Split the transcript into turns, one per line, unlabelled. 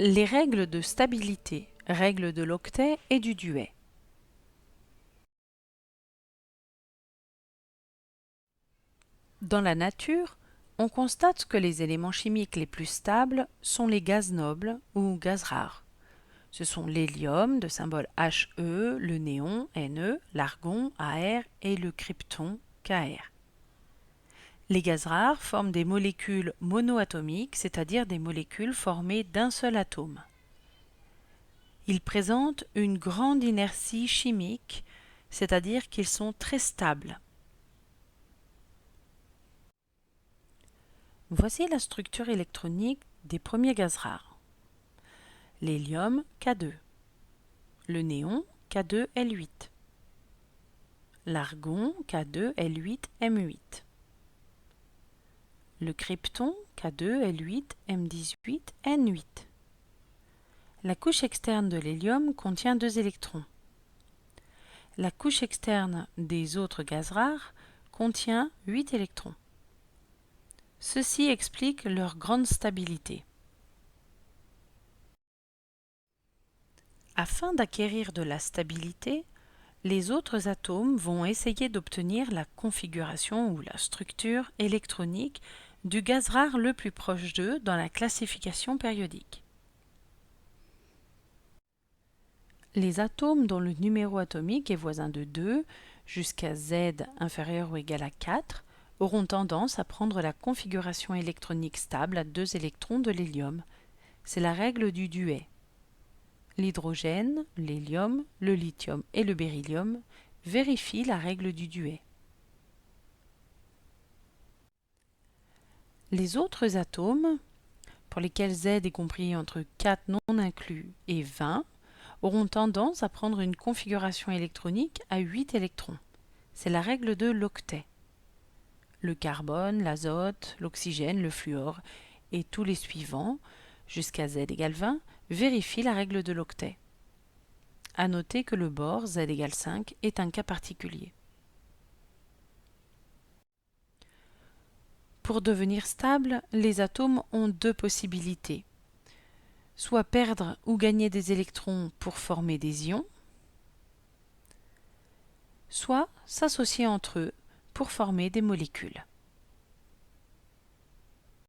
Les règles de stabilité, règles de l'octet et du duet. Dans la nature, on constate que les éléments chimiques les plus stables sont les gaz nobles ou gaz rares. Ce sont l'hélium de symbole He, le néon Ne, l'argon Ar et le krypton Kr. Les gaz rares forment des molécules monoatomiques, c'est-à-dire des molécules formées d'un seul atome. Ils présentent une grande inertie chimique, c'est-à-dire qu'ils sont très stables. Voici la structure électronique des premiers gaz rares. L'hélium K2, le néon K2L8, l'argon K2L8M8, le krypton K2L8M18N8. La couche externe de l'hélium contient 2 électrons. La couche externe des autres gaz rares contient 8 électrons. Ceci explique leur grande stabilité. Afin d'acquérir de la stabilité, les autres atomes vont essayer d'obtenir la configuration ou la structure électronique du gaz rare le plus proche d'eux dans la classification périodique. Les atomes dont le numéro atomique est voisin de 2 jusqu'à Z inférieur ou égal à 4 auront tendance à prendre la configuration électronique stable à 2 électrons de l'hélium. C'est la règle du duet. L'hydrogène, l'hélium, le lithium et le beryllium vérifient la règle du duet. Les autres atomes, pour lesquels Z est compris entre 4 non inclus et 20, auront tendance à prendre une configuration électronique à 8 électrons. C'est la règle de l'octet. Le carbone, l'azote, l'oxygène, le fluor et tous les suivants, jusqu'à Z égale 20, vérifient la règle de l'octet. À noter que le bore, Z égale 5, est un cas particulier. Pour devenir stable, les atomes ont 2 possibilités. Soit perdre ou gagner des électrons pour former des ions, soit s'associer entre eux pour former des molécules.